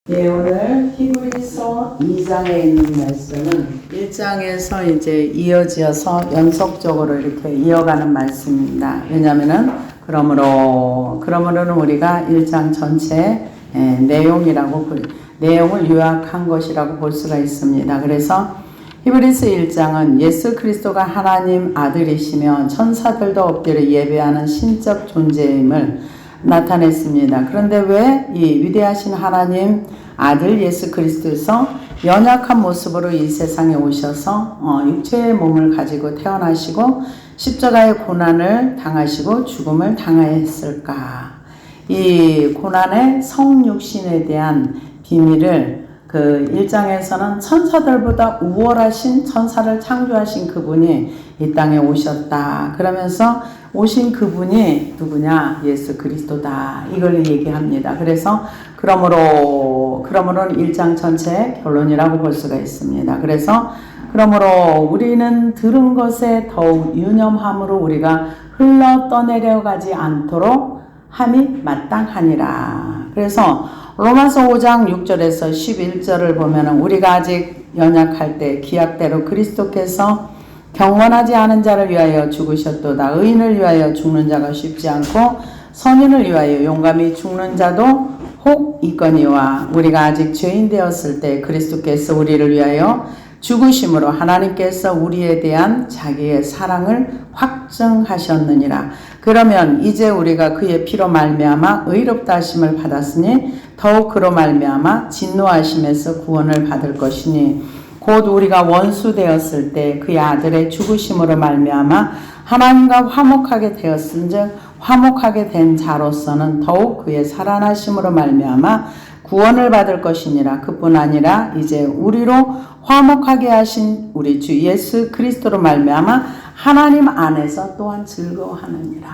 네, 오늘 히브리서 2장에 있는 말씀은 1장에서 이제 이어지어서 연속적으로 이렇게 이어가는 말씀입니다. 왜냐면은 그러므로는 우리가 1장 전체 내용을 요약한 것이라고 볼 수가 있습니다. 그래서 히브리서 1장은 예수 그리스도가 하나님 아들이시며 천사들도 엎드려 예배하는 신적 존재임을 나타냈습니다. 그런데 왜 이 위대하신 하나님 아들 예수 그리스도에서 연약한 모습으로 이 세상에 오셔서 육체의 몸을 가지고 태어나시고 십자가의 고난을 당하시고 죽음을 당하였을까? 이 고난의 성육신에 대한 비밀을 그 1장에서는 천사들보다 우월하신 천사를 창조하신 그분이 이 땅에 오셨다. 그러면서 오신 그분이 누구냐? 예수 그리스도다. 이걸 얘기합니다. 그래서 그러므로는 1장 전체의 결론이라고 볼 수가 있습니다. 그러므로 우리는 들은 것에 더욱 유념함으로 우리가 흘러 떠내려가지 않도록 함이 마땅하니라. 그래서 로마서 5장 6절에서 11절을 보면은 우리가 아직 연약할 때 기약대로 그리스도께서 경건하지 않은 자를 위하여 죽으셨도다. 의인을 위하여 죽는 자가 쉽지 않고 선인을 위하여 용감히 죽는 자도 혹 있거니와 우리가 아직 죄인 되었을 때 그리스도께서 우리를 위하여 죽으심으로 하나님께서 우리에 대한 자기의 사랑을 확증하셨느니라. 그러면 이제 우리가 그의 피로 말미암아 의롭다 하심을 받았으니 더욱 그로 말미암아 진노하심에서 구원을 받을 것이니 곧 우리가 원수 되었을 때 그의 아들의 죽으심으로 말미암아 하나님과 화목하게 되었은즉 화목하게 된 자로서는 더욱 그의 살아나심으로 말미암아 구원을 받을 것이니라. 그뿐 아니라 이제 우리로 화목하게 하신 우리 주 예수 그리스도로 말미암아 하나님 안에서 또한 즐거워하느니라.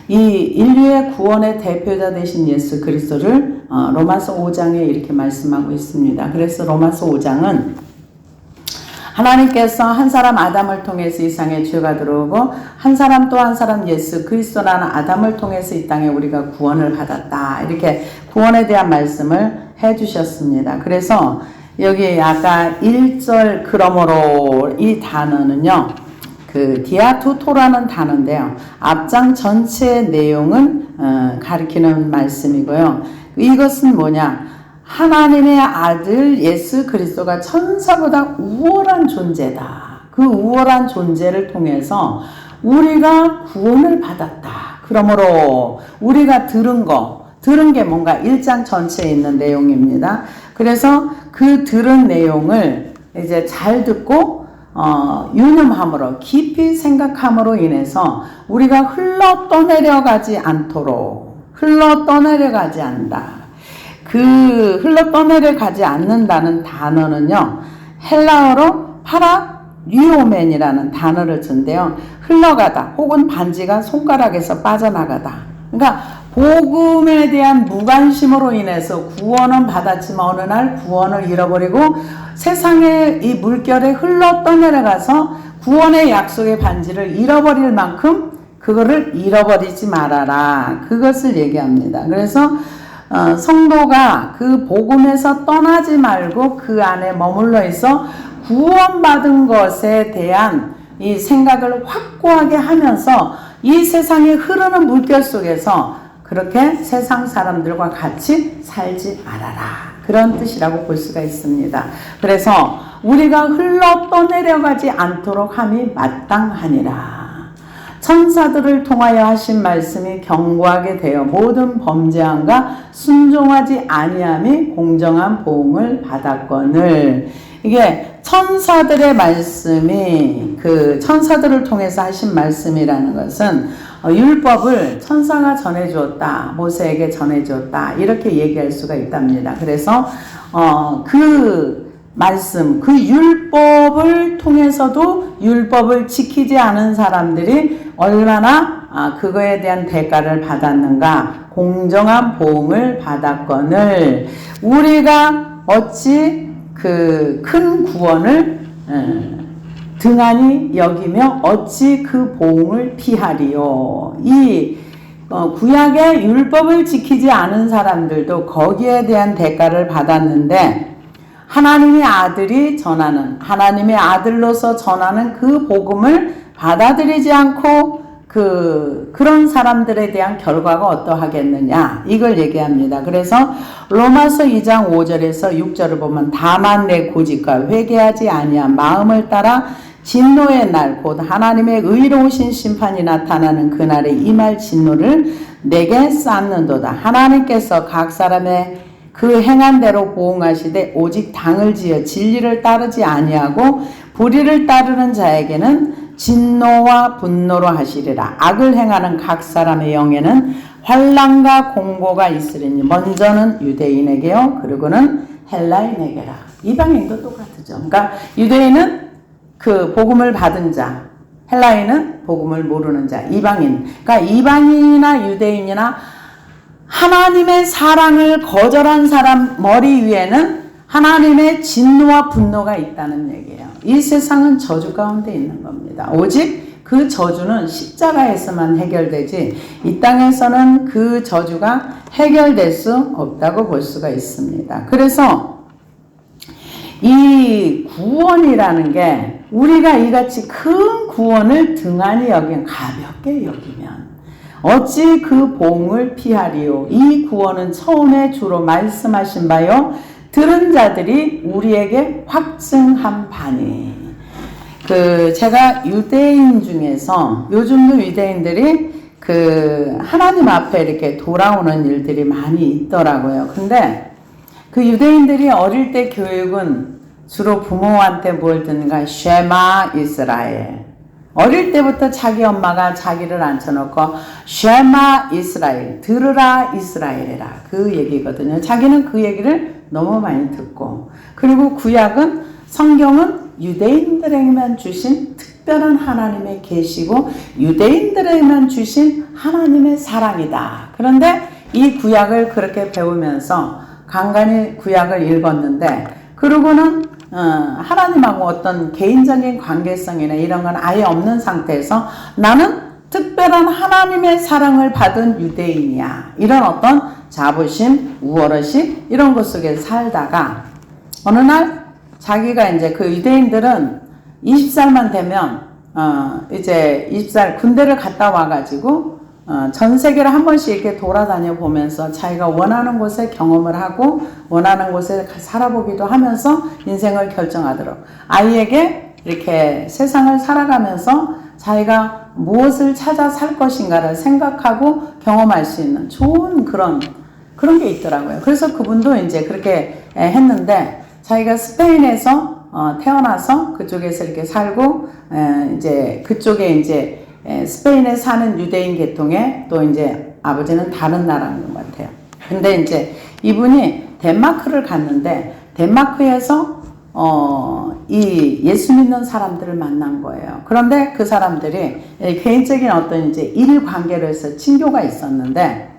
이 인류의 구원의 대표자 되신 예수 그리스도를 로마서 5장에 이렇게 말씀하고 있습니다. 그래서 로마서 5장은 하나님께서 한 사람 아담을 통해서 이 땅에 죄가 들어오고 한 사람 또 한 사람 예수 그리스도라는 아담을 통해서 이 땅에 우리가 구원을 받았다. 이렇게 구원에 대한 말씀을 해주셨습니다. 그래서 여기 아까 1절 그러므로 이 단어는요. 그 디아투토라는 단어인데요. 앞장 전체의 내용은 가리키는 말씀이고요. 이것은 뭐냐? 하나님의 아들 예수 그리스도가 천사보다 우월한 존재다. 그 우월한 존재를 통해서 우리가 구원을 받았다. 그러므로 우리가 들은 게 뭔가 1장 전체에 있는 내용입니다. 그래서 그 들은 내용을 이제 잘 듣고 유념함으로 깊이 생각함으로 인해서 우리가 흘러 떠내려가지 않는다. 그 흘러 떠내려가지 않는다는 단어는요. 헬라어로 파라뉴오멘이라는 단어를 쓴대요. 흘러가다 혹은 반지가 손가락에서 빠져나가다. 그러니까 복음에 대한 무관심으로 인해서 구원은 받았지만 어느 날 구원을 잃어버리고 세상의 이 물결에 흘러 떠내려가서 구원의 약속의 반지를 잃어버릴 만큼 그거를 잃어버리지 말아라. 그것을 얘기합니다. 그래서 성도가 그 복음에서 떠나지 말고 그 안에 머물러 있어 구원받은 것에 대한 이 생각을 확고하게 하면서 이 세상에 흐르는 물결 속에서 그렇게 세상 사람들과 같이 살지 말아라. 그런 뜻이라고 볼 수가 있습니다. 그래서 우리가 흘러 떠내려가지 않도록 함이 마땅하니라. 천사들을 통하여 하신 말씀이 견고하게 되어 모든 범죄함과 순종하지 아니함이 공정한 보응을 받았거늘. 이게 천사들의 말씀이 그 천사들을 통해서 하신 말씀이라는 것은 율법을 천사가 전해주었다. 모세에게 전해주었다. 이렇게 얘기할 수가 있답니다. 그래서 그 말씀, 그 율법을 통해서도 율법을 지키지 않은 사람들이 얼마나 그거에 대한 대가를 받았는가, 공정한 보응을 받았거늘 우리가 어찌 그 큰 구원을 등한히 여기며 어찌 그 보응을 피하리요. 구약의 율법을 지키지 않은 사람들도 거기에 대한 대가를 받았는데 하나님의 아들이 전하는, 하나님의 아들로서 전하는 그 복음을 받아들이지 않고 그런 사람들에 대한 결과가 어떠하겠느냐 이걸 얘기합니다. 그래서 로마서 2장 5절에서 6절을 보면 다만 내 고집과 회개하지 아니한 마음을 따라 진노의 날 곧 하나님의 의로우신 심판이 나타나는 그날에 임할 진노를 내게 쌓는도다. 하나님께서 각 사람의 그 행한 대로 보응하시되 오직 당을 지어 진리를 따르지 아니하고 불의를 따르는 자에게는 진노와 분노로 하시리라. 악을 행하는 각 사람의 영에는 환난과 공고가 있으리니 먼저는 유대인에게요 그리고는 헬라인에게라. 이방인도 똑같죠. 그러니까 유대인은 그 복음을 받은 자, 헬라인은 복음을 모르는 자, 이방인. 그러니까 이방인이나 유대인이나 하나님의 사랑을 거절한 사람 머리 위에는 하나님의 진노와 분노가 있다는 얘기예요. 이 세상은 저주 가운데 있는 겁니다. 오직 그 저주는 십자가에서만 해결되지 이 땅에서는 그 저주가 해결될 수 없다고 볼 수가 있습니다. 그래서 이 구원이라는 게 우리가 이같이 큰 구원을 등한히 여긴 가볍게 여기면 어찌 그 보응을 피하리요. 이 구원은 처음에 주로 말씀하신 바요 들은 자들이 우리에게 확증한 바니. 제가 유대인 중에서 요즘도 유대인들이 하나님 앞에 이렇게 돌아오는 일들이 많이 있더라고요. 근데 그 유대인들이 어릴 때 교육은 주로 부모한테 뭘 듣는가? 쉐마 이스라엘. 어릴 때부터 자기 엄마가 자기를 앉혀놓고 쉐마 이스라엘, 들으라 이스라엘이라 그 얘기거든요. 자기는 그 얘기를 너무 많이 듣고, 그리고 구약은 성경은 유대인들에게만 주신 특별한 하나님의 계시고 유대인들에게만 주신 하나님의 사랑이다. 그런데 이 구약을 그렇게 배우면서 간간히 구약을 읽었는데 그러고는 하나님하고 어떤 개인적인 관계성이나 이런 건 아예 없는 상태에서 나는 특별한 하나님의 사랑을 받은 유대인이야. 이런 어떤 자부심, 우월의식 이런 것 속에 살다가 어느 날 자기가 이제 그 유대인들은 20살만 되면 이제 20살 군대를 갔다 와가지고 전 세계를 한 번씩 이렇게 돌아다녀 보면서 자기가 원하는 곳에 경험을 하고 원하는 곳에 살아보기도 하면서 인생을 결정하도록 아이에게 이렇게 세상을 살아가면서 자기가 무엇을 찾아 살 것인가를 생각하고 경험할 수 있는 좋은 그런 게 있더라고요. 그래서 그분도 이제 그렇게 했는데 자기가 스페인에서 태어나서 그쪽에서 이렇게 살고 이제 그쪽에 이제 스페인에 사는 유대인 계통에 또 이제 아버지는 다른 나라인 것 같아요. 근데 이제 이분이 덴마크를 갔는데 덴마크에서 이 예수 믿는 사람들을 만난 거예요. 그런데 그 사람들이 개인적인 어떤 이제 일 관계로 해서 친교가 있었는데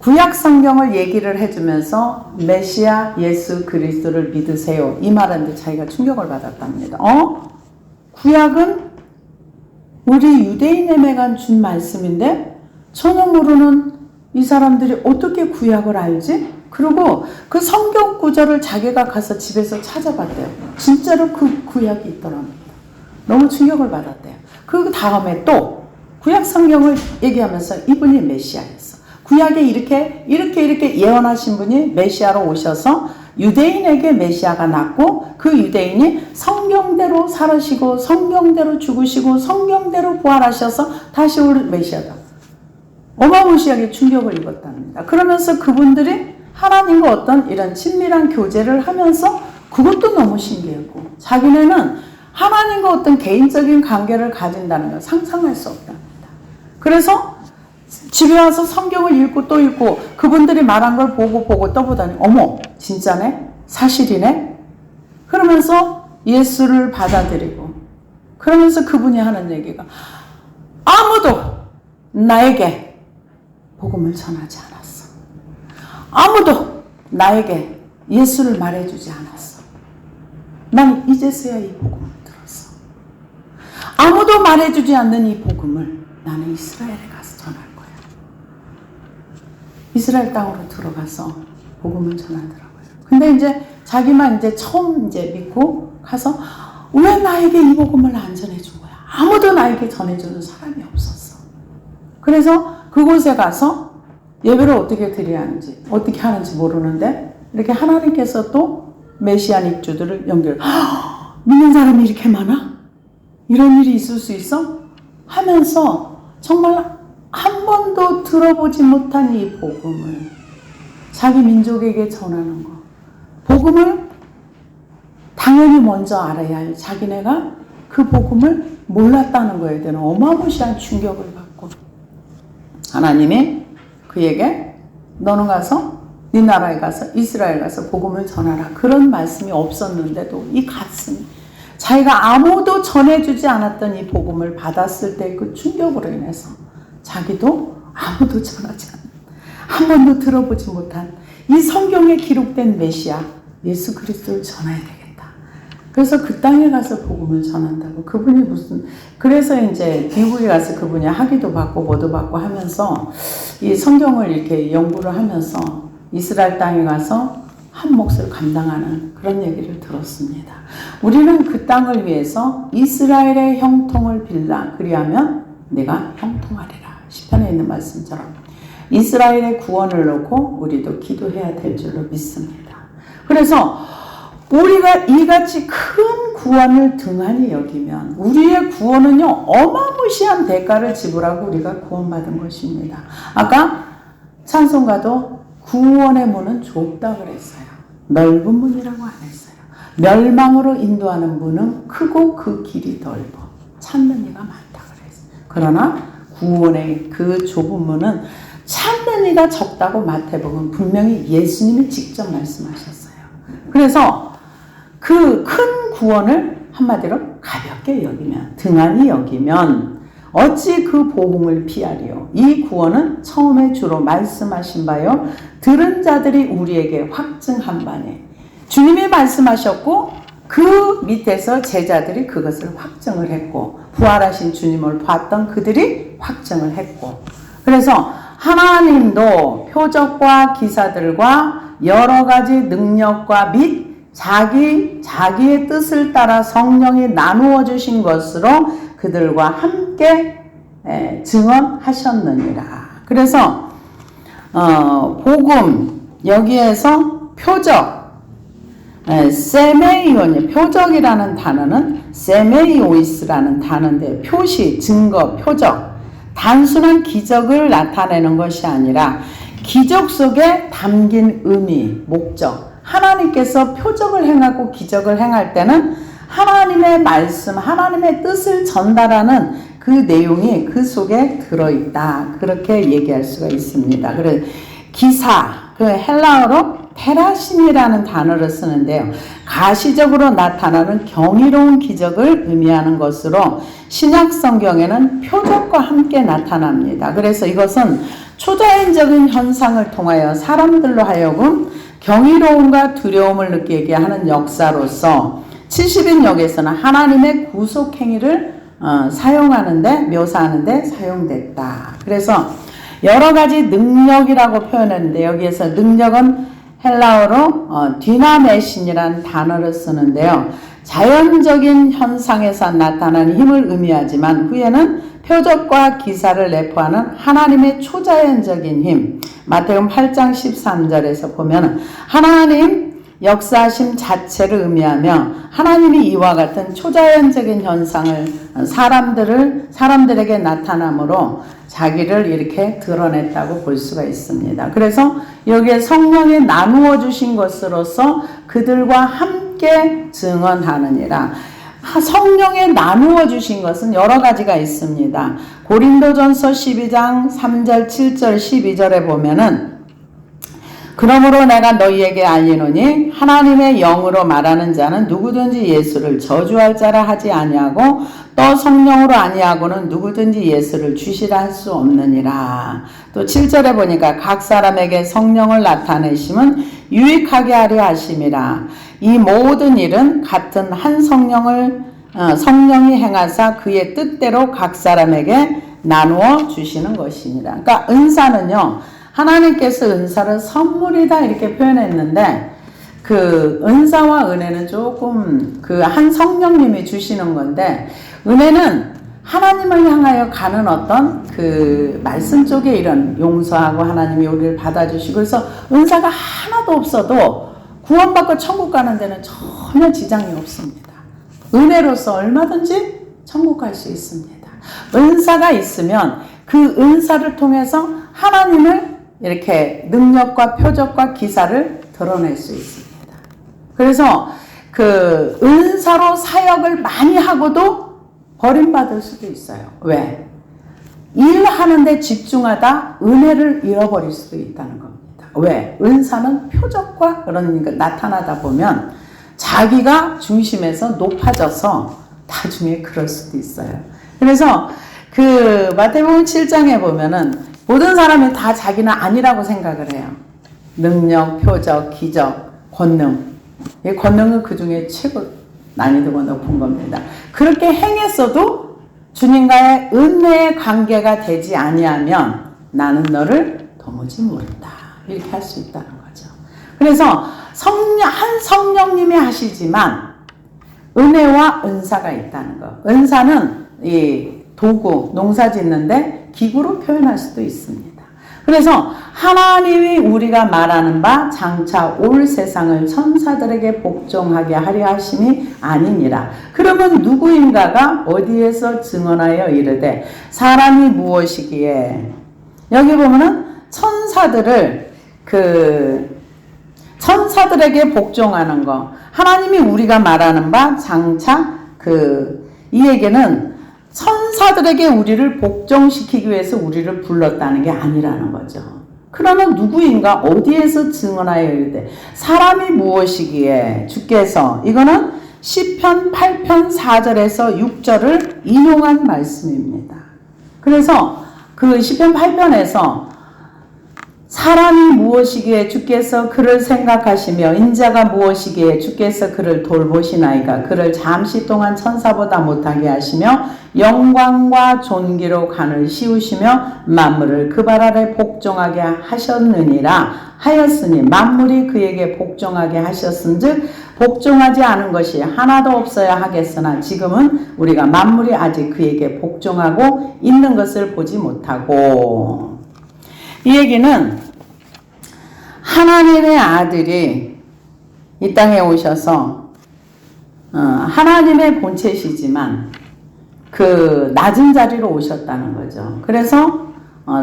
구약 성경을 얘기를 해주면서 메시아 예수 그리스도를 믿으세요. 이 말하는데 자기가 충격을 받았답니다. 구약은 우리 유대인에게만 준 말씀인데 전혀 모르는 이 사람들이 어떻게 구약을 알지? 그리고 그 성경 구절을 자기가 가서 집에서 찾아봤대요. 진짜로 그 구약이 있더랍니다. 너무 충격을 받았대요. 그 다음에 또 구약 성경을 얘기하면서 이분이 메시아였어. 구약에 이렇게 예언하신 분이 메시아로 오셔서 유대인에게 메시아가 났고 그 유대인이 성경대로 살으시고 성경대로 죽으시고 성경대로 부활하셔서 다시 올 메시아다. 어마무시하게 충격을 입었답니다. 그러면서 그분들이 하나님과 어떤 이런 친밀한 교제를 하면서 그것도 너무 신기했고 자기네는 하나님과 어떤 개인적인 관계를 가진다는 걸 상상할 수 없답니다. 그래서 집에 와서 성경을 읽고 또 읽고 그분들이 말한 걸 보고 또 보다니 어머 진짜네? 사실이네? 그러면서 예수를 받아들이고 그러면서 그분이 하는 얘기가 아무도 나에게 복음을 전하지 않았어. 아무도 나에게 예수를 말해주지 않았어. 난 이제서야 이 복음을 들었어. 아무도 말해주지 않는 이 복음을 나는 이스라엘에 가서 전할 거야. 이스라엘 땅으로 들어가서 복음을 전하더라고요. 근데 이제 자기만 이제 처음 이제 믿고 가서 왜 나에게 이 복음을 안 전해준 거야? 아무도 나에게 전해주는 사람이 없었어. 그래서 그곳에 가서 예배를 어떻게 드려야 하는지, 어떻게 하는지 모르는데 이렇게 하나님께서 또 메시아닉 주들을 믿는 사람이 이렇게 많아? 이런 일이 있을 수 있어? 하면서 정말 한 번도 들어보지 못한 이 복음을 자기 민족에게 전하는 거. 복음을 당연히 먼저 알아야 할 자기네가 그 복음을 몰랐다는 거에 대한 어마무시한 충격을 받고 하나님이 그에게 너는 가서 네 나라에 가서 이스라엘 가서 복음을 전하라. 그런 말씀이 없었는데도 이 가슴이 자기가 아무도 전해주지 않았던 이 복음을 받았을 때 그 충격으로 인해서 자기도 아무도 전하지 않은 한 번도 들어보지 못한 이 성경에 기록된 메시아 예수 그리스도를 전해야 되겠다. 그래서 그 땅에 가서 복음을 전한다고. 그분이 그래서 이제 미국에 가서 그분이 학위도 받고 뭐도 받고 하면서 이 성경을 이렇게 연구를 하면서 이스라엘 땅에 가서 한 몫을 감당하는 그런 얘기를 들었습니다. 우리는 그 땅을 위해서 이스라엘의 형통을 빌라. 그리하면 내가 형통하리라. 시편에 있는 말씀처럼 이스라엘의 구원을 놓고 우리도 기도해야 될 줄로 믿습니다. 그래서 우리가 이같이 큰 구원을 등한히 여기면 우리의 구원은요 어마무시한 대가를 지불하고 우리가 구원받은 것입니다. 아까 찬송가도 구원의 문은 좁다 그랬어요. 넓은 문이라고 안 했어요. 멸망으로 인도하는 문은 크고 그 길이 넓어 찾는 이가 많다 그랬어요. 그러나 구원의 그 좁은 문은 찾는 이가 적다고 마태복음 분명히 예수님이 직접 말씀하셨어요. 그래서 그 큰 구원을 한마디로 가볍게 여기면 등한히 여기면 어찌 그 복음을 피하리요. 이 구원은 처음에 주로 말씀하신 바요 들은 자들이 우리에게 확증한 바네. 주님이 말씀하셨고 그 밑에서 제자들이 그것을 확증을 했고 부활하신 주님을 봤던 그들이 확증을 했고 그래서 하나님도 표적과 기사들과 여러 가지 능력과 및 자기의 뜻을 따라 성령이 나누어 주신 것으로 그들과 함께 증언하셨느니라. 그래서 복음 여기에서 표적 세메이온 표적이라는 단어는 세메이오이스라는 단어인데 표시, 증거, 표적 단순한 기적을 나타내는 것이 아니라 기적 속에 담긴 의미, 목적 하나님께서 표적을 행하고 기적을 행할 때는 하나님의 말씀, 하나님의 뜻을 전달하는 그 내용이 그 속에 들어있다. 그렇게 얘기할 수가 있습니다. 그래서 기사, 그 헬라어로 테라신이라는 단어를 쓰는데요. 가시적으로 나타나는 경이로운 기적을 의미하는 것으로 신약 성경에는 표적과 함께 나타납니다. 그래서 이것은 초자연적인 현상을 통하여 사람들로 하여금 경이로움과 두려움을 느끼게 하는 역사로서 70인역에서는 하나님의 구속행위를 사용하는데 묘사하는데 사용됐다. 그래서 여러 가지 능력이라고 표현했는데 여기에서 능력은 헬라어로 디나메신이라는 단어를 쓰는데요. 자연적인 현상에서 나타나는 힘을 의미하지만 후에는 표적과 기사를 내포하는 하나님의 초자연적인 힘 마태복음 8장 13절에서 보면 하나님 역사하심 자체를 의미하며 하나님이 이와 같은 초자연적인 현상을 사람들에게 나타남으로 자기를 이렇게 드러냈다고 볼 수가 있습니다. 그래서 여기에 성령이 나누어 주신 것으로서 그들과 함께 증언하느니라. 성령에 나누어 주신 것은 여러 가지가 있습니다. 고린도전서 12장 3절 7절 12절에 보면은 그러므로 내가 너희에게 알리노니 하나님의 영으로 말하는 자는 누구든지 예수를 저주할 자라 하지 아니하고 또 성령으로 아니하고는 누구든지 예수를 주시라 할 수 없느니라. 또 7절에 보니까 각 사람에게 성령을 나타내심은 유익하게 하려 하심이라. 이 모든 일은 같은 한 성령이 행하사 그의 뜻대로 각 사람에게 나누어 주시는 것이니라. 그러니까 은사는요. 하나님께서 은사를 선물이다 이렇게 표현했는데 그 은사와 은혜는 조금 그 한 성령님이 주시는 건데 은혜는 하나님을 향하여 가는 어떤 그 말씀 쪽에 이런 용서하고 하나님이 우리를 받아주시고 그래서 은사가 하나도 없어도 구원받고 천국 가는 데는 전혀 지장이 없습니다. 은혜로서 얼마든지 천국 갈 수 있습니다. 은사가 있으면 그 은사를 통해서 하나님을 이렇게 능력과 표적과 기사를 드러낼 수 있습니다. 그래서 그 은사로 사역을 많이 하고도 버림받을 수도 있어요. 왜? 일하는데 집중하다 은혜를 잃어버릴 수도 있다는 겁니다. 왜? 은사는 표적과 그러니까 나타나다 보면 자기가 중심에서 높아져서 나중에 그럴 수도 있어요. 그래서 그 마태복음 7장에 보면은 모든 사람이 다 자기는 아니라고 생각을 해요. 능력, 표적, 기적, 권능. 이 권능은 그 중에 최고 난이도가 높은 겁니다. 그렇게 행했어도 주님과의 은혜의 관계가 되지 아니하면 나는 너를 도무지 모른다. 이렇게 할 수 있다는 거죠. 그래서 한 성령님이 하시지만 은혜와 은사가 있다는 거. 은사는 이 도구, 농사 짓는데 기구로 표현할 수도 있습니다. 그래서 하나님이 우리가 말하는 바 장차 올 세상을 천사들에게 복종하게 하려 하심이 아니니라. 그러면 누구인가가 어디에서 증언하여 이르되 사람이 무엇이기에 여기 보면은 천사들에게 복종하는 거. 하나님이 우리가 말하는 바 장차 이 얘기는 천사들에게 우리를 복종시키기 위해서 우리를 불렀다는 게 아니라는 거죠. 그러면 누구인가 어디에서 증언하여 이르되 사람이 무엇이기에 주께서 이거는 시편 8편 4절에서 6절을 인용한 말씀입니다. 그래서 그 시편 8편에서 사람이 무엇이기에 주께서 그를 생각하시며 인자가 무엇이기에 주께서 그를 돌보시나이까 그를 잠시 동안 천사보다 못하게 하시며 영광과 존귀로 간을 씌우시며 만물을 그 발 아래 복종하게 하였으니 만물이 그에게 복종하게 하셨은즉 복종하지 않은 것이 하나도 없어야 하겠으나 지금은 우리가 만물이 아직 그에게 복종하고 있는 것을 보지 못하고 이 얘기는 하나님의 아들이 이 땅에 오셔서 하나님의 본체시지만 그 낮은 자리로 오셨다는 거죠. 그래서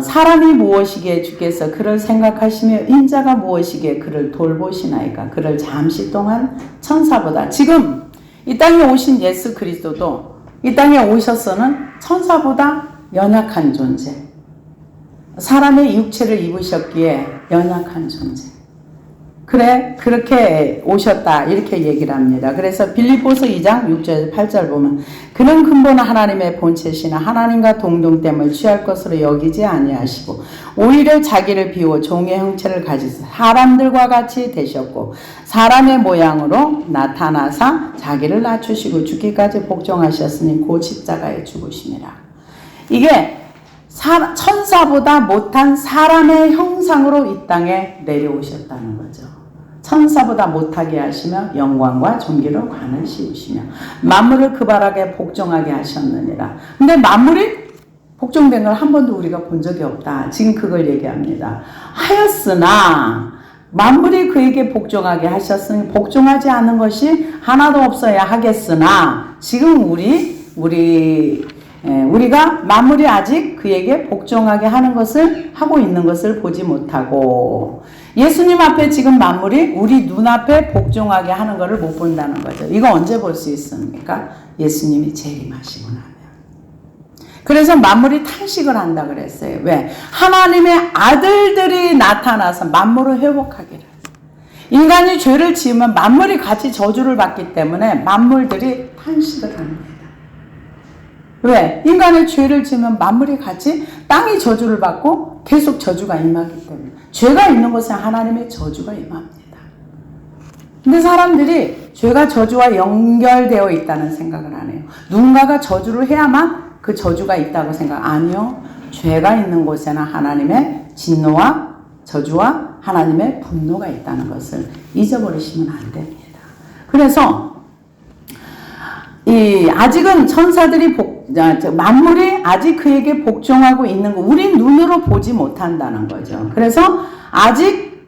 사람이 무엇이기에 주께서 그를 생각하시며 인자가 무엇이기에 그를 돌보시나이까 그를 잠시 동안 천사보다 지금 이 땅에 오신 예수 그리스도도 이 땅에 오셔서는 천사보다 연약한 존재 사람의 육체를 입으셨기에 연약한 존재. 그래, 그렇게 오셨다. 이렇게 얘기를 합니다. 그래서 빌립보서 2장 6절 8절 보면 그는 근본 하나님의 본체시나 하나님과 동등됨을 취할 것으로 여기지 아니하시고 오히려 자기를 비워 종의 형체를 가지사 사람들과 같이 되셨고 사람의 모양으로 나타나사 자기를 낮추시고 죽기까지 복종하셨으니 곧 십자가에 죽으심이라. 이게 천사보다 못한 사람의 형상으로 이 땅에 내려오셨다는 거죠. 천사보다 못하게 하시며 영광과 존귀로 관을 씌우시며 만물을 그 발 아래 복종하게 하셨느니라. 근데 만물이 복종된 걸 한 번도 우리가 본 적이 없다. 지금 그걸 얘기합니다. 하였으나 만물이 그에게 복종하게 하셨으니 복종하지 않은 것이 하나도 없어야 하겠으나 지금 우리가 만물이 아직 그에게 복종하게 하는 것을 하고 있는 것을 보지 못하고 예수님 앞에 지금 만물이 우리 눈앞에 복종하게 하는 것을 못 본다는 거죠. 이거 언제 볼 수 있습니까? 예수님이 재림하시고 나면. 그래서 만물이 탄식을 한다 그랬어요. 왜? 하나님의 아들들이 나타나서 만물을 회복하기를. 인간이 죄를 지으면 만물이 같이 저주를 받기 때문에 만물들이 탄식을 합니다. 왜? 인간의 죄를 지으면 만물이 같이 땅이 저주를 받고 계속 저주가 임하기 때문에 죄가 있는 곳에 하나님의 저주가 임합니다. 근데 사람들이 죄가 저주와 연결되어 있다는 생각을 안 해요. 누군가가 저주를 해야만 그 저주가 있다고 생각. 아니요. 죄가 있는 곳에는 하나님의 진노와 저주와 하나님의 분노가 있다는 것을 잊어버리시면 안 됩니다. 그래서 아직은 천사들이 만물이 아직 그에게 복종하고 있는 거 우린 눈으로 보지 못한다는 거죠. 그래서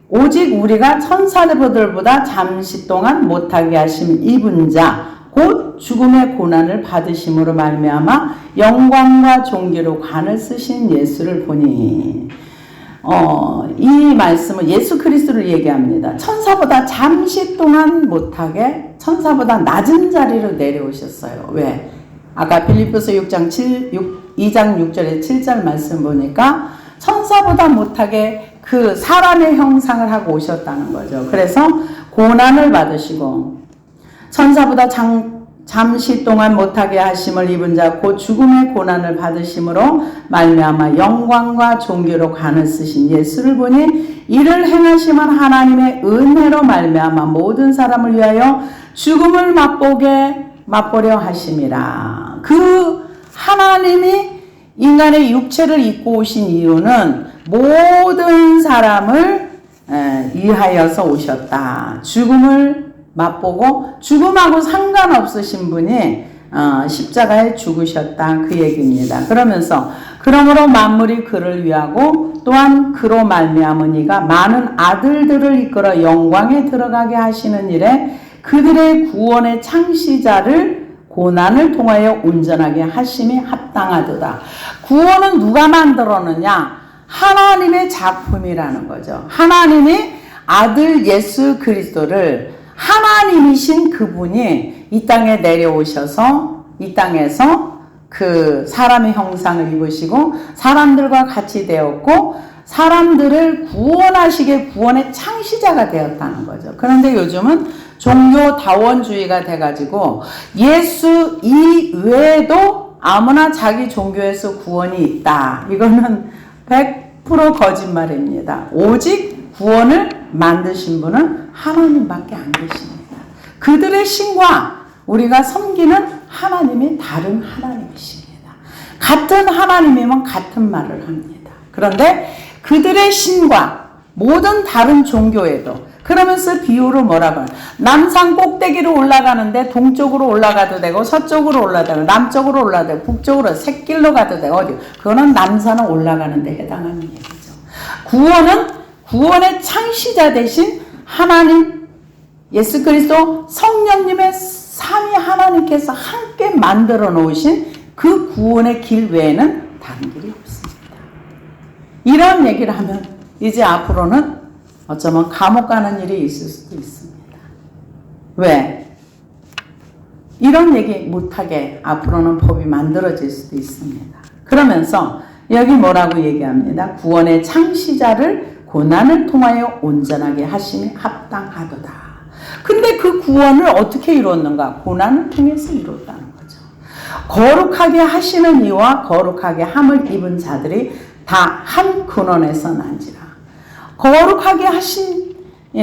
오직 우리가 천사들보다 잠시 동안 못하게 하심 입은 자 곧 죽음의 고난을 받으심으로 말미암아 영광과 존귀로 관을 쓰신 예수를 보니 이 말씀은 예수 그리스도를 얘기합니다. 천사보다 잠시 동안 못하게 천사보다 낮은 자리로 내려오셨어요. 왜? 아까 빌립보서 2장 6절에 7절 말씀 보니까 천사보다 못하게 그 사람의 형상을 하고 오셨다는 거죠. 그래서 고난을 받으시고 천사보다 잠시 동안 못하게 하심을 입은 자 곧 죽음의 고난을 받으심으로 말미암아 영광과 존귀로 관을 쓰신 예수를 보니 이를 행하심은 하나님의 은혜로 말미암아 모든 사람을 위하여 죽음을 맛보려 하심이라. 그 하나님이 인간의 육체를 입고 오신 이유는 모든 사람을 위하여서 오셨다. 죽음을 맛보고 죽음하고 상관없으신 분이 십자가에 죽으셨다 그 얘기입니다. 그러므로 만물이 그를 위하고 또한 그로 말미암으니가 많은 아들들을 이끌어 영광에 들어가게 하시는 일에 그들의 구원의 창시자를 고난을 통하여 온전하게 하심이 합당하도다. 구원은 누가 만들었느냐? 하나님의 작품이라는 거죠. 하나님이 아들 예수 그리스도를 하나님이신 그분이 이 땅에 내려오셔서 이 땅에서 그 사람의 형상을 입으시고 사람들과 같이 되었고 사람들을 구원하시게 구원의 창시자가 되었다는 거죠. 그런데 요즘은 종교다원주의가 돼가지고 예수 이외에도 아무나 자기 종교에서 구원이 있다. 이거는 100% 거짓말입니다. 오직 구원을 만드신 분은 하나님밖에 안 계십니다. 그들의 신과 우리가 섬기는 하나님이 다른 하나님이십니다. 같은 하나님이면 같은 말을 합니다. 그런데 그들의 신과 모든 다른 종교에도 그러면서 비유로 뭐라고 하냐? 남산 꼭대기로 올라가는데 동쪽으로 올라가도 되고 서쪽으로 올라가도 되고 남쪽으로 올라가도 되고 북쪽으로 샛길로 가도 되고 어디 그거는 남산은 올라가는 데 해당하는 얘기죠. 구원의 창시자 되신 하나님 예수 그리스도 성령님의 삼위 하나님께서 함께 만들어 놓으신 그 구원의 길 외에는 다른 길이 없습니다. 이런 얘기를 하면 이제 앞으로는 어쩌면 감옥 가는 일이 있을 수도 있습니다. 왜? 이런 얘기 못하게 앞으로는 법이 만들어질 수도 있습니다. 그러면서 여기 뭐라고 얘기합니다. 구원의 창시자를 고난을 통하여 온전하게 하심이 합당하도다. 근데 그 구원을 어떻게 이루었는가? 고난을 통해서 이루었다는 거죠. 거룩하게 하시는 이와 거룩하게 함을 입은 자들이 다 한 근원에서 난지라. 거룩하게 하시는 이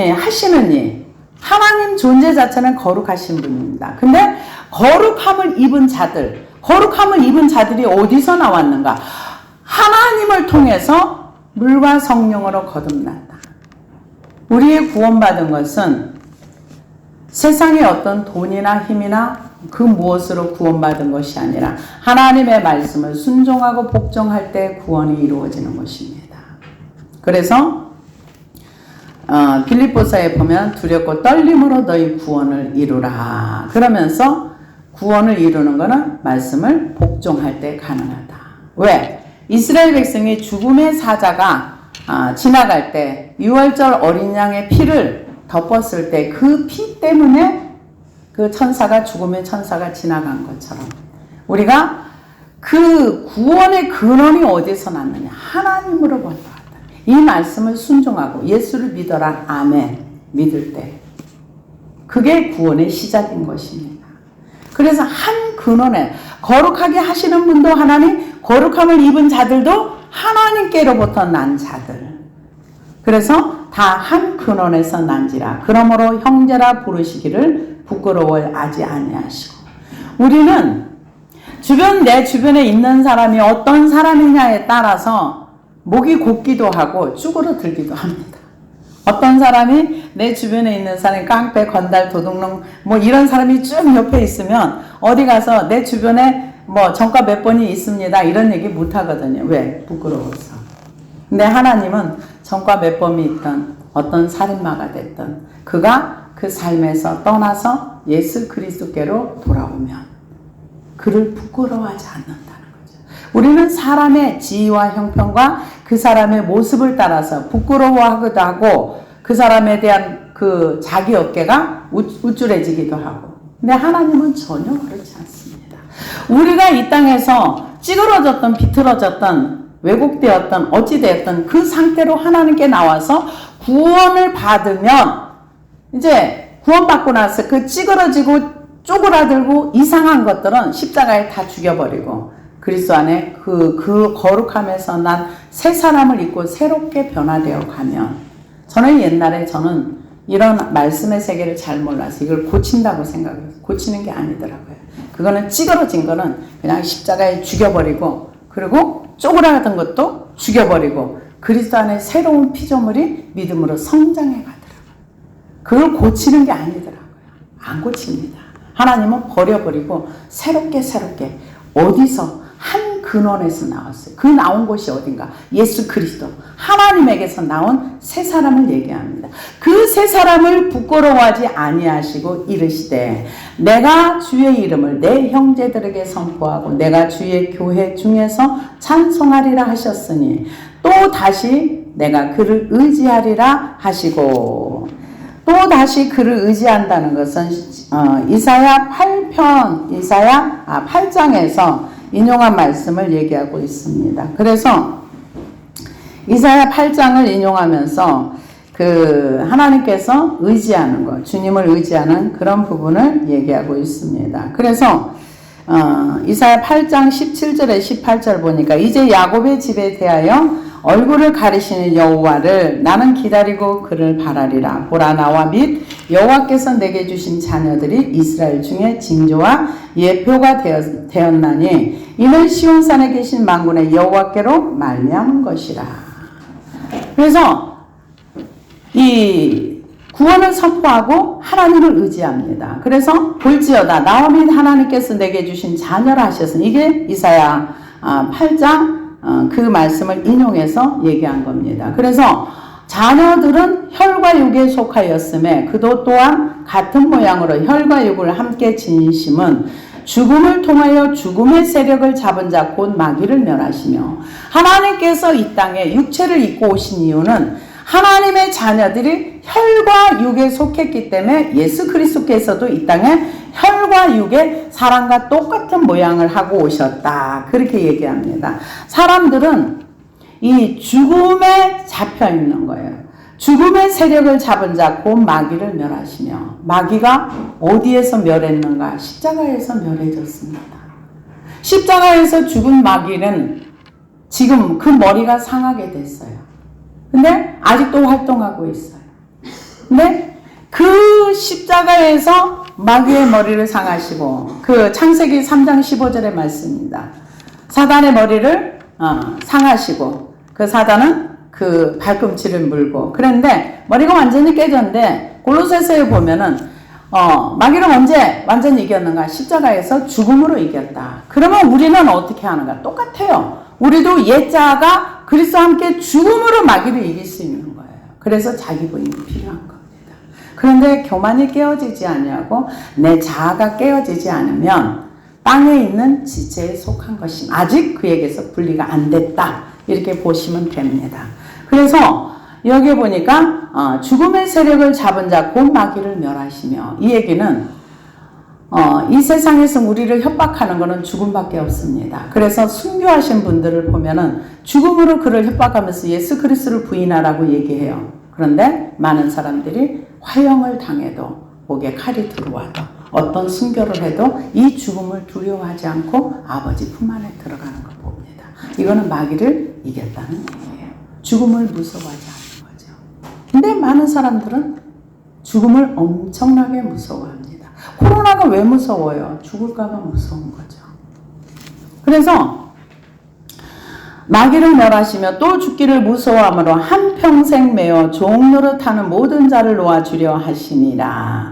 하나님 존재 자체는 거룩하신 분입니다. 근데 거룩함을 입은 자들이 어디서 나왔는가? 하나님을 통해서 물과 성령으로 거듭났다. 우리의 구원받은 것은 세상의 어떤 돈이나 힘이나 그 무엇으로 구원받은 것이 아니라 하나님의 말씀을 순종하고 복종할 때 구원이 이루어지는 것입니다. 그래서 빌립보서에 보면 두렵고 떨림으로 너희 구원을 이루라. 그러면서 구원을 이루는 것은 말씀을 복종할 때 가능하다. 왜? 이스라엘 백성이 죽음의 사자가 지나갈 때 6월절 어린 양의 피를 덮었을 때 그 피 때문에 그 천사가 죽음의 천사가 지나간 것처럼 우리가 그 구원의 근원이 어디서 났느냐? 하나님으로부터 왔다. 이 말씀을 순종하고 예수를 믿어라. 아멘. 믿을 때 그게 구원의 시작인 것입니다. 그래서 한 근원에 거룩하게 하시는 분도 하나님, 거룩함을 입은 자들도 하나님께로부터 난 자들. 그래서 다 한 근원에서 난지라. 그러므로 형제라 부르시기를 부끄러워하지 아니하시고. 우리는 내 주변에 있는 사람이 어떤 사람이냐에 따라서 목이 곧기도 하고 쭈그러들기도 합니다. 어떤 사람이 내 주변에 있는 사람이 깡패, 건달, 도둑놈 뭐 이런 사람이 쭉 옆에 있으면 어디 가서 내 주변에 뭐 전과 몇 번이 있습니다 이런 얘기 못 하거든요. 왜? 부끄러워서. 근데 하나님은 전과 몇 번이 있던 어떤 살인마가 됐던 그가 그 삶에서 떠나서 예수 그리스도께로 돌아오면 그를 부끄러워하지 않는다는 거죠. 우리는 사람의 지위와 형편과 그 사람의 모습을 따라서 부끄러워하기도 하고 그 사람에 대한 그 자기 어깨가 우쭐해지기도 하고. 근데 하나님은 전혀 그렇지 않습니다. 우리가 이 땅에서 찌그러졌던 비틀어졌던 왜곡되었던 어찌되었던 그 상태로 하나님께 나와서 구원을 받으면 이제 구원받고 나서 그 찌그러지고 쪼그라들고 이상한 것들은 십자가에 다 죽여버리고 그리스도 안에 그 거룩함에서 난 새 사람을 입고 새롭게 변화되어 가면 저는 옛날에 저는 이런 말씀의 세계를 잘 몰라서 이걸 고친다고 생각해요. 고치는 게 아니더라고요. 그거는 찌그러진 거는 그냥 십자가에 죽여버리고 그리고 쪼그라든 것도 죽여버리고 그리스도 안에 새로운 피조물이 믿음으로 성장해 가더라고요. 그걸 고치는 게 아니더라고요. 안 고칩니다. 하나님은 버려버리고 새롭게 어디서 한 근원에서 나왔어요. 그 나온 곳이 어딘가? 예수 그리스도 하나님에게서 나온 새 사람을 얘기합니다. 그 새 사람을 부끄러워하지 아니하시고 이르시되 내가 주의 이름을 내 형제들에게 선포하고 내가 주의 교회 중에서 찬송하리라 하셨으니 또 다시 내가 그를 의지하리라 하시고 또 다시 그를 의지한다는 것은 이사야 8장에서 인용한 말씀을 얘기하고 있습니다. 그래서 이사야 8장을 인용하면서 그 하나님께서 의지하는 것, 주님을 의지하는 그런 부분을 얘기하고 있습니다. 그래서 이사야 8장 17절에 18절 보니까 이제 야곱의 집에 대하여 얼굴을 가리시는 여호와를 나는 기다리고 그를 바라리라. 보라 나와 및 여호와께서 내게 주신 자녀들이 이스라엘 중에 징조와 예표가 되었나니 이는 시온산에 계신 만군의 여호와께로 말미암은 것이라. 그래서 이 구원을 선포하고 하나님을 의지합니다. 그래서 볼지어다 나와 및 하나님께서 내게 주신 자녀라 하셨으니 이게 이사야 8장 그 말씀을 인용해서 얘기한 겁니다. 그래서 자녀들은 혈과 육에 속하였음에 그도 또한 같은 모양으로 혈과 육을 함께 지니심은 죽음을 통하여 죽음의 세력을 잡은 자 곧 마귀를 멸하시며 하나님께서 이 땅에 육체를 입고 오신 이유는 하나님의 자녀들이 혈과 육에 속했기 때문에 예수 그리스도께서도 이 땅에 혈과 육의 사람과 똑같은 모양을 하고 오셨다. 그렇게 얘기합니다. 사람들은 이 죽음에 잡혀 있는 거예요. 죽음의 세력을 잡은 자 곧 마귀를 멸하시며 마귀가 어디에서 멸했는가? 십자가에서 멸해졌습니다. 십자가에서 죽은 마귀는 지금 그 머리가 상하게 됐어요. 근데 아직도 활동하고 있어요. 근데 그 십자가에서 마귀의 머리를 상하시고 그 창세기 3장 15절의 말씀입니다. 사단의 머리를 상하시고 그 사단은 그 발꿈치를 물고 그런데 머리가 완전히 깨졌는데 골로새서에 보면은 마귀를 언제 완전히 이겼는가? 십자가에서 죽음으로 이겼다. 그러면 우리는 어떻게 하는가? 똑같아요. 우리도 옛자가 그리스도와 함께 죽음으로 마귀를 이길 수 있는 거예요. 그래서 자기 부인이 필요한 겁니다. 그런데 교만이 깨어지지 아니하고 내 자아가 깨어지지 않으면 땅에 있는 지체에 속한 것임. 아직 그에게서 분리가 안 됐다. 이렇게 보시면 됩니다. 그래서 여기 보니까 죽음의 세력을 잡은 자 곧 마귀를 멸하시며 이 얘기는 이 세상에서 우리를 협박하는 것은 죽음밖에 없습니다. 그래서 순교하신 분들을 보면은 죽음으로 그를 협박하면서 예수 그리스도를 부인하라고 얘기해요. 그런데 많은 사람들이 화형을 당해도 목에 칼이 들어와도 어떤 순교를 해도 이 죽음을 두려워하지 않고 아버지 품 안에 들어가는 걸 봅니다. 이거는 마귀를 이겼다는 얘기예요. 죽음을 무서워하지 않는 거죠. 근데 많은 사람들은 죽음을 엄청나게 무서워합니다. 코로나가 왜 무서워요? 죽을까 봐 무서운 거죠. 그래서 마귀를 멸하시며 또 죽기를 무서워함으로 한평생 매어 종노릇하는 모든 자를 놓아주려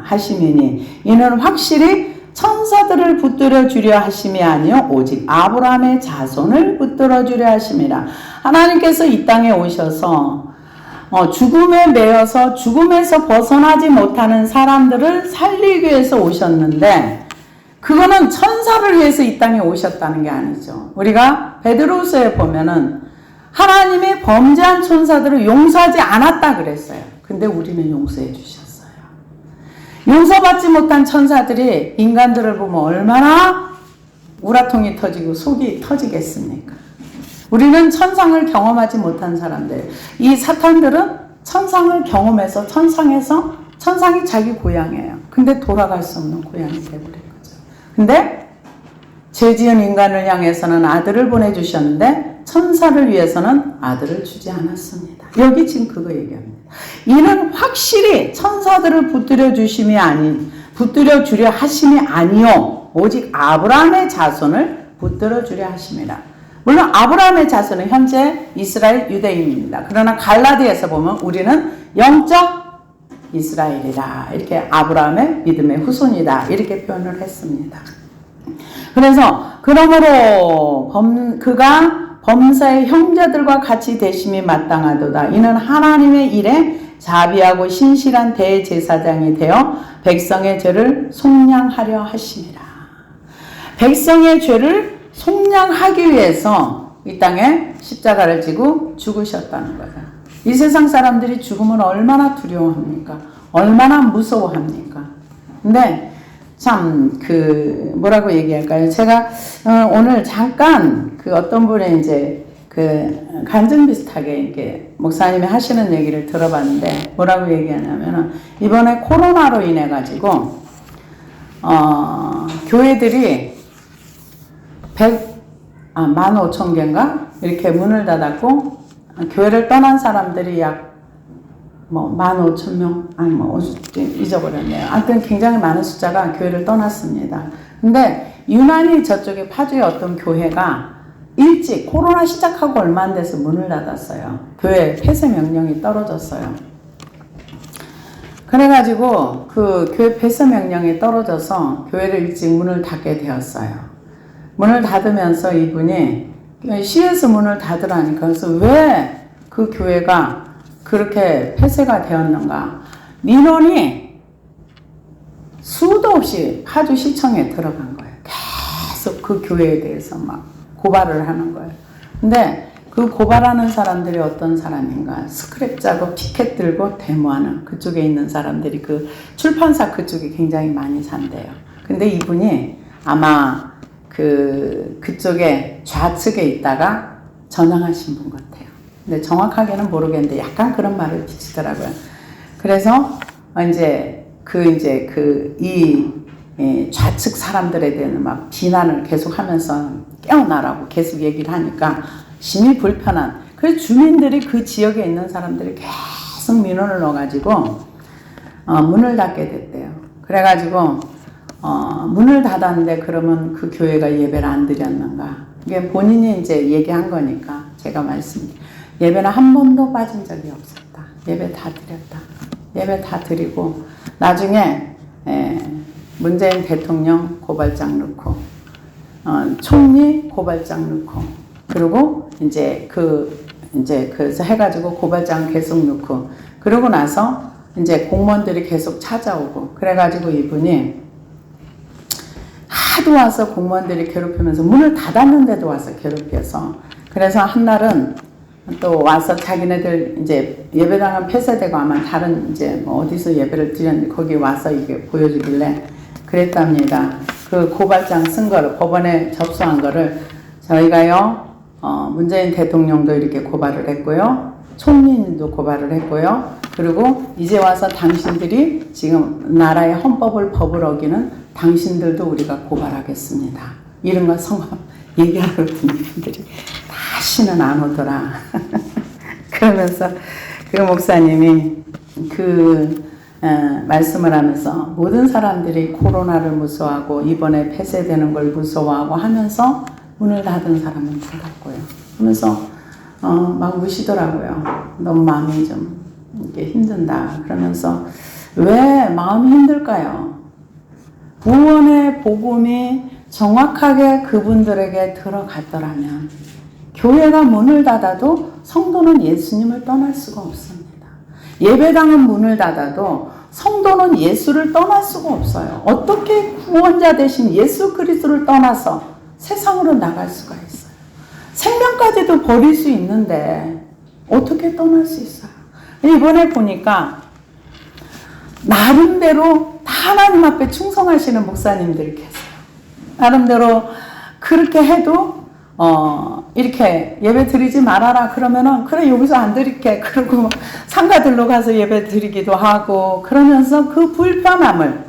하심이니 이는 확실히 천사들을 붙들어 주려 하심이 아니요 오직 아브라함의 자손을 붙들어 주려 하심이라. 하나님께서 이 땅에 오셔서 죽음에 매여서 죽음에서 벗어나지 못하는 사람들을 살리기 위해서 오셨는데, 그거는 천사를 위해서 이 땅에 오셨다는 게 아니죠. 우리가 베드로서에 보면은 하나님이 범죄한 천사들을 용서하지 않았다 그랬어요. 근데 우리는 용서해 주셨어요. 용서받지 못한 천사들이 인간들을 보면 얼마나 우라통이 터지고 속이 터지겠습니까? 우리는 천상을 경험하지 못한 사람들. 이 사탄들은 천상을 경험해서 천상이 자기 고향이에요. 근데 돌아갈 수 없는 고향이 되버린 거죠. 근데 죄지은 인간을 향해서는 아들을 보내주셨는데 천사를 위해서는 아들을 주지 않았습니다. 여기 지금 그거 얘기합니다. 이는 확실히 천사들을 붙들어 주려 하심이 아니요 오직 아브라함의 자손을 붙들어 주려 하심이라. 물론 아브라함의 자손은 현재 이스라엘 유대인입니다. 그러나 갈라디아에서 보면 우리는 영적 이스라엘이다. 이렇게 아브라함의 믿음의 후손이다. 이렇게 표현을 했습니다. 그래서 그러므로 그가 범사의 형제들과 같이 되심이 마땅하도다. 이는 하나님의 일에 자비하고 신실한 대제사장이 되어 백성의 죄를 속량하려 하심이라. 백성의 죄를 속량하기 위해서 이 땅에 십자가를 지고 죽으셨다는 거죠. 이 세상 사람들이 죽음을 얼마나 두려워합니까? 얼마나 무서워합니까? 근데 참 뭐라고 얘기할까요? 제가 오늘 잠깐 어떤 분의 이제 간증 비슷하게 이렇게 목사님이 하시는 얘기를 들어봤는데 뭐라고 얘기하냐면은 이번에 코로나로 인해 가지고 교회들이 15,000개인가 이렇게 문을 닫았고 교회를 떠난 사람들이 약 15,000명? 잊어버렸네요. 아무튼 굉장히 많은 숫자가 교회를 떠났습니다. 근데 유난히 저쪽에 파주의 어떤 교회가 일찍 코로나 시작하고 얼마 안 돼서 문을 닫았어요. 교회 폐쇄 명령이 떨어졌어요. 그래가지고 그 교회 폐쇄 명령이 떨어져서 교회를 일찍 문을 닫게 되었어요. 문을 닫으면서 이분이 시에서 문을 닫으라니까. 그래서 왜 그 교회가 그렇게 폐쇄가 되었는가. 민원이 수도 없이 파주시청에 들어간 거예요. 계속 그 교회에 대해서 막 고발을 하는 거예요. 근데 그 고발하는 사람들이 어떤 사람인가. 스크랩 작업 피켓 들고 데모하는 그쪽에 있는 사람들이 그 출판사 그쪽에 굉장히 많이 산대요. 근데 이분이 아마 그쪽에 좌측에 있다가 전향하신 분 같아요. 근데 정확하게는 모르겠는데 약간 그런 말을 비치더라고요. 그래서 이 좌측 사람들에 대한 막 비난을 계속 하면서 깨어나라고 계속 얘기를 하니까 심히 불편한. 그래서 주민들이 그 지역에 있는 사람들이 계속 민원을 넣어가지고 문을 닫게 됐대요. 그래가지고 문을 닫았는데 그러면 그 교회가 예배를 안 드렸는가? 이게 본인이 이제 얘기한 거니까 제가 말씀드릴게요. 예배는 한 번도 빠진 적이 없었다. 예배 다 드렸다. 예배 다 드리고 나중에 문재인 대통령 고발장 넣고 총리 고발장 넣고 그리고 그래서 해가지고 고발장 계속 넣고 그러고 나서 이제 공무원들이 계속 찾아오고 그래가지고 이분이 하도 와서 공무원들이 괴롭히면서 문을 닫았는데도 와서 괴롭혀서 그래서 한날은 또 와서 자기네들 이제 예배당은 폐쇄되고 아마 다른 이제 어디서 예배를 드렸는데 거기 와서 이게 보여주길래 그랬답니다. 그 고발장 쓴 거를 법원에 접수한 거를 저희가요 문재인 대통령도 이렇게 고발을 했고요. 총리님도 고발을 했고요. 그리고 이제 와서 당신들이 지금 나라의 헌법을 법을 어기는 당신들도 우리가 고발하겠습니다. 이런 거 성함 얘기하러 든 분들이 다시는 안 오더라. 그러면서 그 목사님이 말씀을 하면서 모든 사람들이 코로나를 무서워하고 이번에 폐쇄되는 걸 무서워하고 하면서 문을 닫은 사람은 닫았고요. 그러면서 막 우시더라고요. 너무 마음이 좀 이렇게 힘든다. 그러면서 왜 마음이 힘들까요? 구원의 복음이 정확하게 그분들에게 들어갔더라면 교회가 문을 닫아도 성도는 예수님을 떠날 수가 없습니다. 예배당은 문을 닫아도 성도는 예수를 떠날 수가 없어요. 어떻게 구원자 되신 예수 그리스도를 떠나서 세상으로 나갈 수가 있어요? 생명까지도 버릴 수 있는데 어떻게 떠날 수 있어요? 이번에 보니까 나름대로 다 하나님 앞에 충성하시는 목사님들이 계세요. 나름대로 그렇게 해도 이렇게 예배 드리지 말아라 그러면은 그래 여기서 안 드릴게 그러고 상가들로 가서 예배 드리기도 하고 그러면서 그 불편함을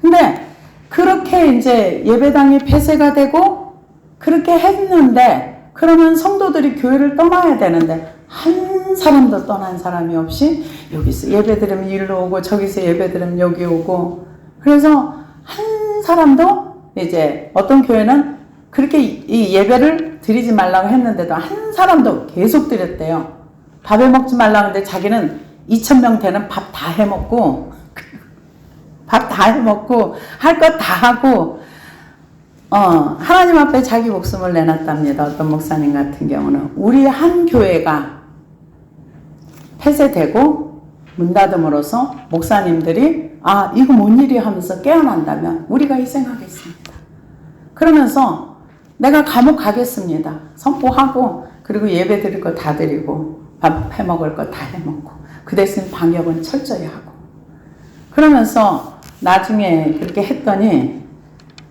근데 그렇게 이제 예배당이 폐쇄가 되고 그렇게 했는데 그러면 성도들이 교회를 떠나야 되는데 한 사람도 떠난 사람이 없이 여기서 예배 드리면 일로 오고 저기서 예배 드리면 여기 오고 그래서 한 사람도 이제 어떤 교회는 그렇게 이 예배를 드리지 말라고 했는데도 한 사람도 계속 드렸대요. 밥에 먹지 말라고 했는데 자기는 2,000명 되는 밥 다 해먹고 할 것 다 하고 하나님 앞에 자기 목숨을 내놨답니다. 어떤 목사님 같은 경우는 우리 한 교회가 폐쇄되고 문 닫음으로써 목사님들이 이거 뭔 일이 하면서 깨어난다면 우리가 희생하겠습니다. 그러면서 내가 감옥 가겠습니다. 선포하고 그리고 예배 드릴 거 다 드리고 밥 해먹을 거 다 해먹고 그 대신 방역은 철저히 하고 그러면서 나중에 그렇게 했더니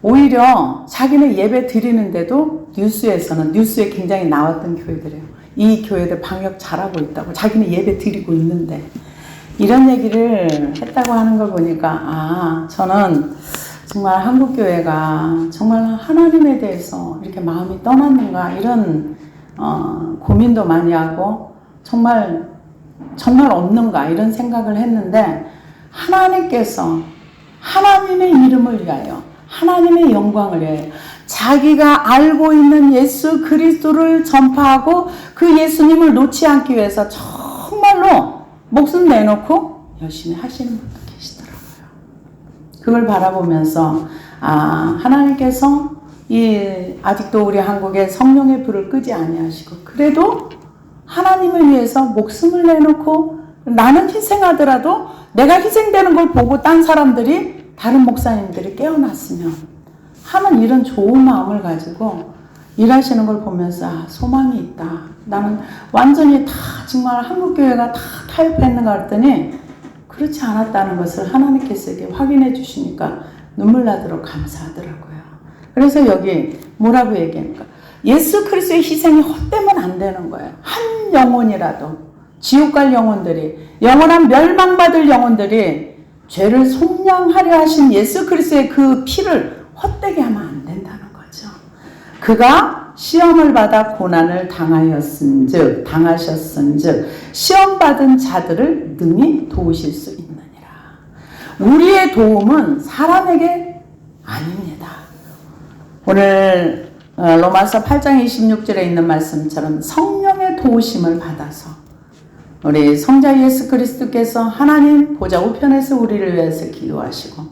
오히려 자기는 예배 드리는데도 뉴스에 굉장히 나왔던 교회들이에요. 이 교회들 방역 잘하고 있다고 자기는 예배 드리고 있는데 이런 얘기를 했다고 하는 걸 보니까 저는 정말 한국교회가 정말 하나님에 대해서 이렇게 마음이 떠났는가 이런 고민도 많이 하고 정말 없는가 이런 생각을 했는데 하나님께서 하나님의 이름을 위하여 하나님의 영광을 위하여 자기가 알고 있는 예수 그리스도를 전파하고 그 예수님을 놓지 않기 위해서 정말로 목숨 내놓고 열심히 하시는 분도 계시더라고요. 그걸 바라보면서 하나님께서 아직도 우리 한국에 성령의 불을 끄지 아니하시고 그래도 하나님을 위해서 목숨을 내놓고 나는 희생하더라도 내가 희생되는 걸 보고 딴 사람들이 다른 목사님들이 깨어났으면 하는 이런 좋은 마음을 가지고 일하시는 걸 보면서 소망이 있다. 나는 완전히 다 정말 한국교회가 다 타협했는가 했더니 그렇지 않았다는 것을 하나님께서 이렇게 확인해 주시니까 눈물 나도록 감사하더라고요. 그래서 여기 뭐라고 얘기합니까? 예수 그리스도의 희생이 헛되면 안 되는 거예요. 한 영혼이라도 지옥 갈 영혼들이 영원한 멸망받을 영혼들이 죄를 속량하려 하신 예수 그리스도의 그 피를 헛되게 하면 안 된다는 거죠. 그가 시험을 받아 고난을 당하셨은즉 시험 받은 자들을 능히 도우실 수 있느니라. 우리의 도움은 사람에게 아닙니다. 오늘 로마서 8장 26절에 있는 말씀처럼 성령의 도우심을 받아서 우리 성자 예수 그리스도께서 하나님 보좌 우편에서 우리를 위해서 기도하시고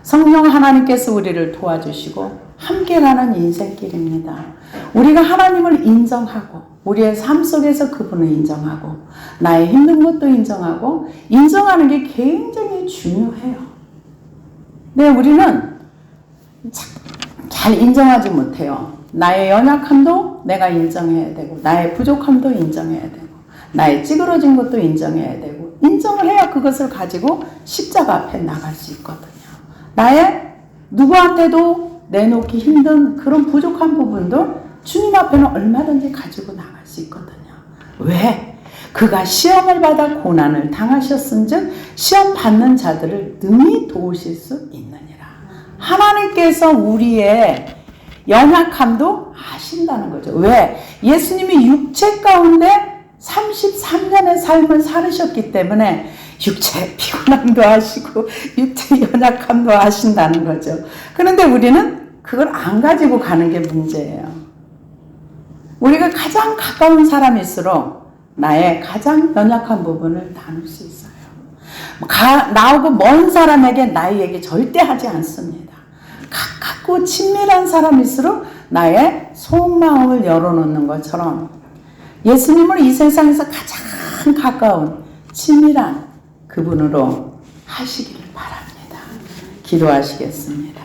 성령 하나님께서 우리를 도와주시고 함께 가는 인생길입니다. 우리가 하나님을 인정하고 우리의 삶 속에서 그분을 인정하고 나의 힘든 것도 인정하고 인정하는 게 굉장히 중요해요. 네, 우리는 잘 인정하지 못해요. 나의 연약함도 내가 인정해야 되고 나의 부족함도 인정해야 되고 나의 찌그러진 것도 인정해야 되고 인정을 해야 그것을 가지고 십자가 앞에 나갈 수 있거든요. 나의 누구한테도 내놓기 힘든 그런 부족한 부분도 주님 앞에는 얼마든지 가지고 나갈 수 있거든요. 왜? 그가 시험을 받아 고난을 당하셨은즉 시험 받는 자들을 능히 도우실 수 있느니라. 하나님께서 우리의 연약함도 아신다는 거죠. 왜? 예수님이 육체 가운데 33년의 삶을 살으셨기 때문에 육체 피곤함도 아시고 육체 연약함도 아신다는 거죠. 그런데 우리는 그걸 안 가지고 가는 게 문제예요. 우리가 가장 가까운 사람일수록 나의 가장 연약한 부분을 나눌 수 있어요. 나하고 먼 사람에게 나의 얘기 절대 하지 않습니다. 가깝고 친밀한 사람일수록 나의 속마음을 열어놓는 것처럼 예수님을 이 세상에서 가장 가까운 친밀한 그분으로 하시기를 바랍니다. 기도하시겠습니다.